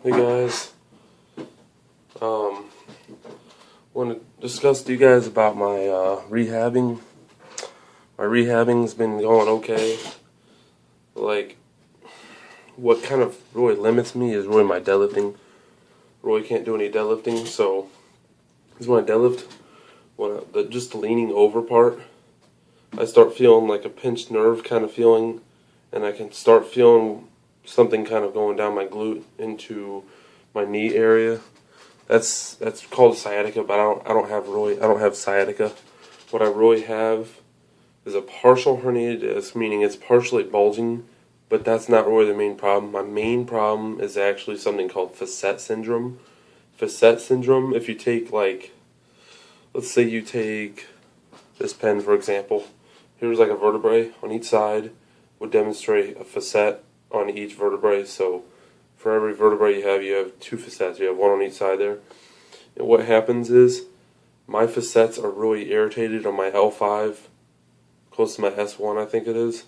Hey guys, want to discuss to you guys about my rehabbing. My rehabbing's been going okay. Like, what kind of really limits me is really my deadlifting. Roy can't do any deadlifting, so when I deadlift, just the leaning over part, I start feeling like a pinched nerve kind of feeling, and I can start feeling something kind of going down my glute into my knee area. That's called sciatica, but I don't have sciatica. What I really have is a partial herniated disc, meaning it's partially bulging, but that's not really the main problem. My main problem is actually something called facet syndrome. Facet syndrome, if you take, like, let's say you take this pen, for example. Here's like a vertebrae on each side, would demonstrate a facet on each vertebrae. So for every vertebrae you have two facets. You have one on each side there. And what happens is my facets are really irritated on my L5, close to my S1 I think it is.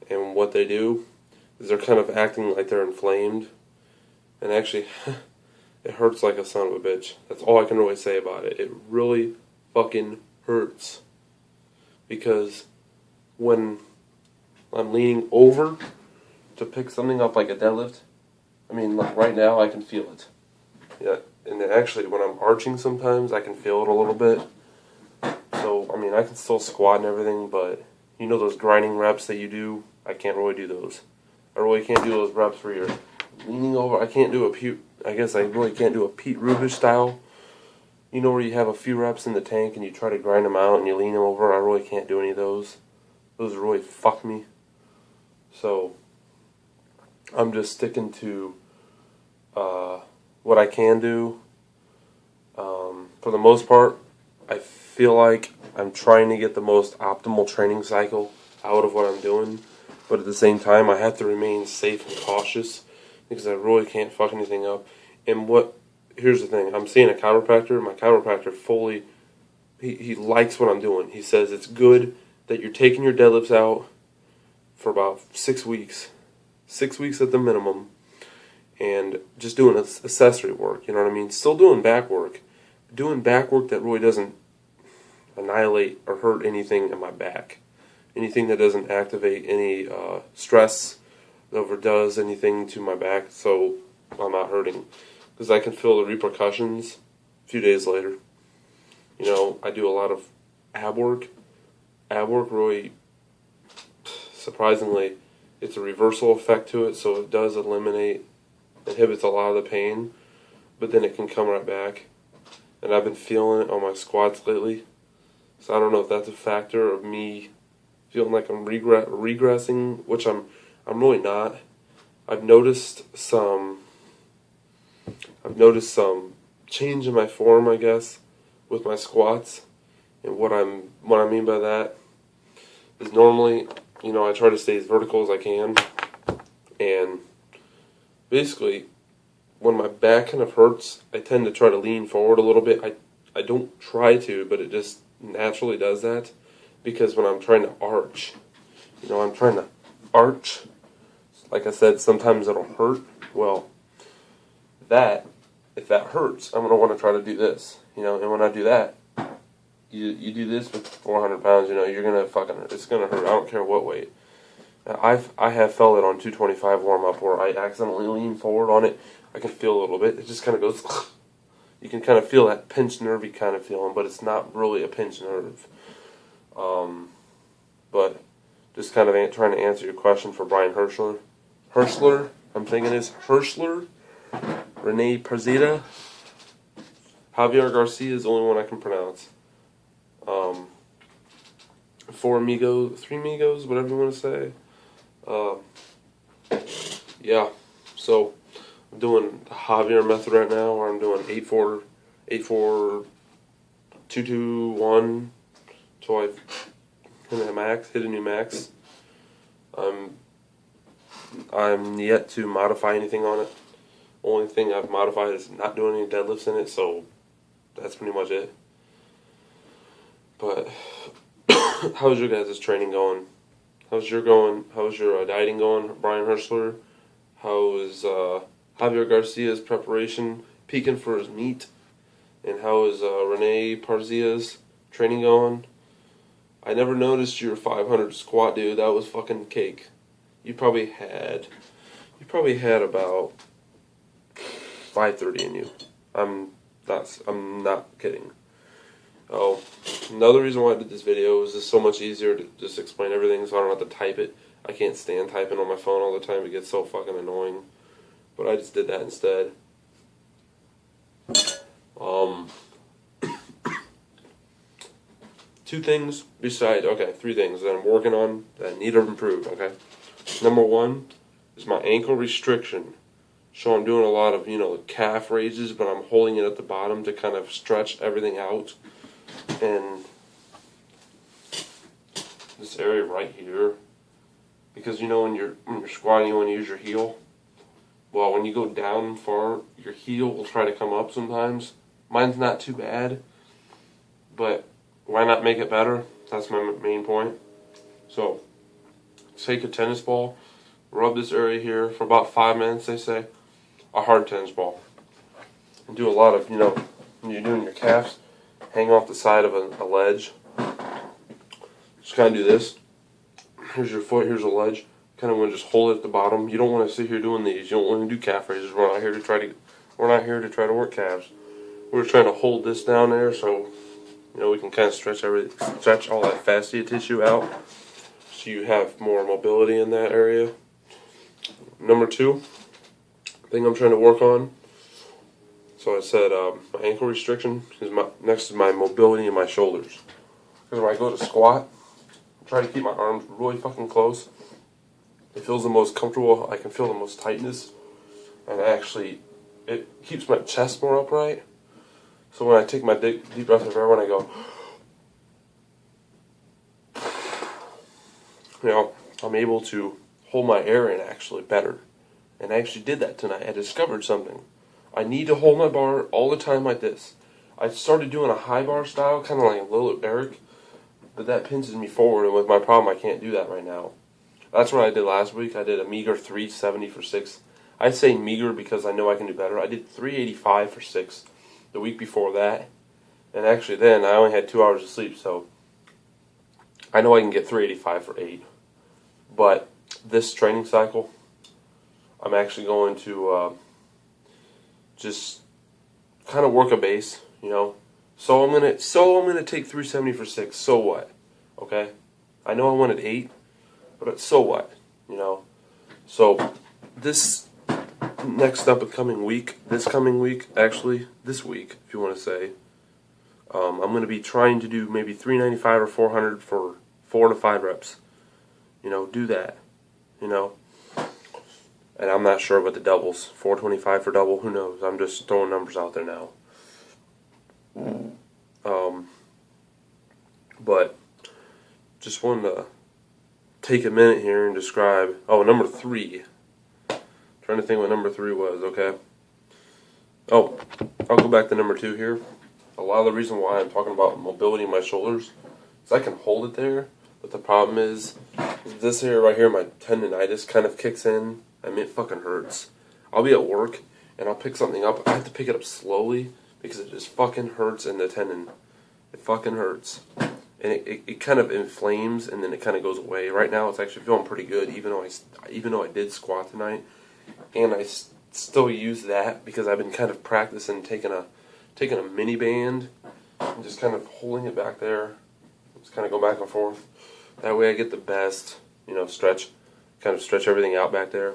And what they do is they're kind of acting like they're inflamed. And actually, it hurts like a son of a bitch. That's all I can really say about it. It really fucking hurts. Because when I'm leaning over to pick something up like a deadlift, I mean, like right now I can feel it. Yeah, and then actually when I'm arching sometimes I can feel it a little bit. So, I mean, I can still squat and everything, but you know those grinding reps that you do? I can't really do those. I really can't do those reps where you're leaning over. I can't do I really can't do a Pete Rubish style. You know where you have a few reps in the tank and you try to grind them out and you lean them over? I really can't do any of those. Those really fuck me. So I'm just sticking to what I can do. For the most part, I feel like I'm trying to get the most optimal training cycle out of what I'm doing. But at the same time, I have to remain safe and cautious because I really can't fuck anything up. And here's the thing. I'm seeing a chiropractor. My chiropractor fully, he likes what I'm doing. He says it's good that you're taking your deadlifts out for about 6 weeks. 6 weeks at the minimum. And just doing accessory work, you know what I mean? Still doing back work. Doing back work that really doesn't annihilate or hurt anything in my back. Anything that doesn't activate any stress that overdoes anything to my back, so I'm not hurting. Because I can feel the repercussions a few days later. You know, I do a lot of ab work. Ab work really, surprisingly, it's a reversal effect to it, so it does inhibits a lot of the pain, but then it can come right back. And I've been feeling it on my squats lately. So I don't know if that's a factor of me feeling like I'm regressing, which I'm really not. I've noticed some change in my form, I guess, with my squats. And what I mean by that is normally, you know, I try to stay as vertical as I can. And basically, when my back kind of hurts, I tend to try to lean forward a little bit. I don't try to, but it just naturally does that. Because when I'm trying to arch, you know, like I said, sometimes it'll hurt. Well, if that hurts, I'm going to want to try to do this, you know, and when I do that, you do this with 400 pounds, you know, you're going to it's going to hurt. I don't care what weight. I have felt it on 225 warm-up where I accidentally lean forward on it. I can feel a little bit. It just kind of goes, you can kind of feel that pinched nervy kind of feeling, but it's not really a pinched nerve. But just kind of trying to answer your question for Brian Herschler, I'm thinking it's Herschler, Rene Perzita, Javier Garcia is the only one I can pronounce. 3 amigos, whatever you want to say. Yeah, so I'm doing the Javier method right now, where I'm doing 8-4, 8-4, 2-2-1, till I hit a new max. I'm yet to modify anything on it. Only thing I've modified is not doing any deadlifts in it, so that's pretty much it. But how's your guys' training going? How's your dieting going, Brian Herschler? How's Javier Garcia's preparation, peaking for his meet, and how is Rene Parzia's training going. I never noticed your 500 squat, dude. That was fucking cake. You probably had about 530 in you. I'm not kidding. Oh, another reason why I did this video is it's so much easier to just explain everything so I don't have to type it. I can't stand typing on my phone all the time. It gets so fucking annoying. But I just did that instead. Three things that I'm working on that I need to improve, okay? Number one is my ankle restriction. So I'm doing a lot of, calf raises, but I'm holding it at the bottom to kind of stretch everything out. And this area right here, because when you're squatting, you want to use your heel. Well, when you go down far, your heel will try to come up sometimes. Mine's not too bad, but why not make it better? That's my main point. So, take a tennis ball, rub this area here for about 5 minutes, they say. A hard tennis ball. And do a lot of, when you're doing your calves, hang off the side of a ledge. Just kind of do this. Here's your foot, here's a ledge. Kind of want to just hold it at the bottom. You don't want to sit here doing these. You don't want to do calf raises. We're not here to try to work calves. We're trying to hold this down there so we can kind of stretch all that fascia tissue out, so you have more mobility in that area. Number two thing I'm trying to work on. So I said my ankle restriction is next is my mobility in my shoulders. Because when I go to squat, I try to keep my arms really fucking close. It feels the most comfortable. I can feel the most tightness, and actually, it keeps my chest more upright. So when I take my deep breath of air, when I go, I'm able to hold my air in actually better. And I actually did that tonight. I discovered something. I need to hold my bar all the time like this. I started doing a high bar style, kind of like Lil Eric, but that pinches me forward, and with my problem, I can't do that right now. That's what I did last week. I did a meager 370 for 6. I say meager because I know I can do better. I did 385 for 6 the week before that. And actually then, I only had 2 hours of sleep, so I know I can get 385 for 8. But this training cycle, I'm actually going to just kind of work a base, So I'm gonna take 370 for 6. So what? Okay, I know I wanted 8, but so what? So this coming week, actually this week, if you want to say, I'm gonna be trying to do maybe 395 or 400 for 4 to 5 reps. Do that. And I'm not sure about the doubles. 425 for double, who knows? I'm just throwing numbers out there now. But just wanted to take a minute here and describe. Oh, number 3. Trying to think what number 3 was. Okay. Oh, I'll go back to number 2 here. A lot of the reason why I'm talking about mobility in my shoulders is I can hold it there, but the problem is this area right here, my tendonitis kind of kicks in. It fucking hurts. I'll be at work and I'll pick something up. I have to pick it up slowly because it just fucking hurts in the tendon. It fucking hurts. And it kind of inflames and then it kind of goes away. Right now it's actually feeling pretty good, even though I did squat tonight. And I still use that because I've been kind of practicing taking a mini band and just kind of holding it back there. Just kind of go back and forth. That way I get the best, stretch, kind of stretch everything out back there.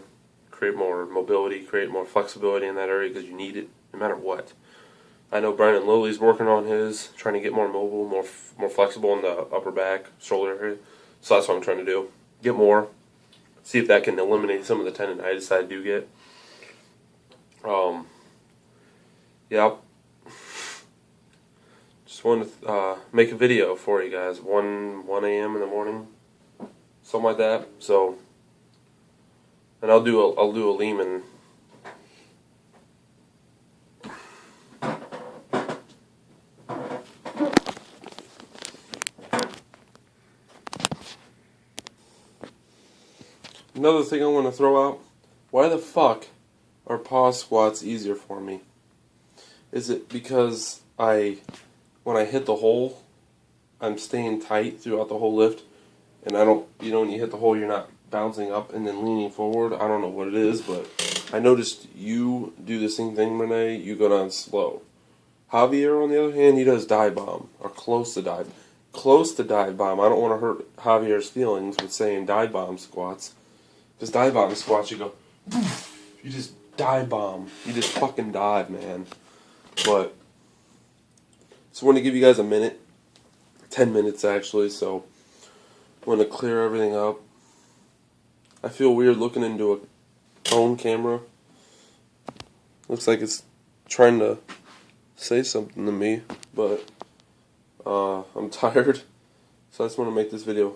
Create more mobility, create more flexibility in that area because you need it no matter what. I know Brandon Lilly's working on his, trying to get more mobile, more flexible in the upper back, shoulder area. So that's what I'm trying to do. Get more. See if that can eliminate some of the tendonitis that I do get. Yeah. Just wanted to make a video for you guys. 1 a.m. in the morning. Something like that. So, and I'll do a Lehman. Another thing I want to throw out, why the fuck are pause squats easier for me? Is it because when I hit the hole, I'm staying tight throughout the whole lift, and when you hit the hole, you're not bouncing up and then leaning forward. I don't know what it is, but I noticed you do the same thing, Renee. You go down slow. Javier, on the other hand, he does dive bomb, or close to dive bomb. I don't want to hurt Javier's feelings with saying dive bomb squats, because dive bomb squats, you go, you just dive bomb. You just fucking dive, man. But, so I want to give you guys a minute, 10 minutes actually, so I want to clear everything up. I feel weird looking into a phone camera. Looks like it's trying to say something to me, but I'm tired, so I just want to make this video.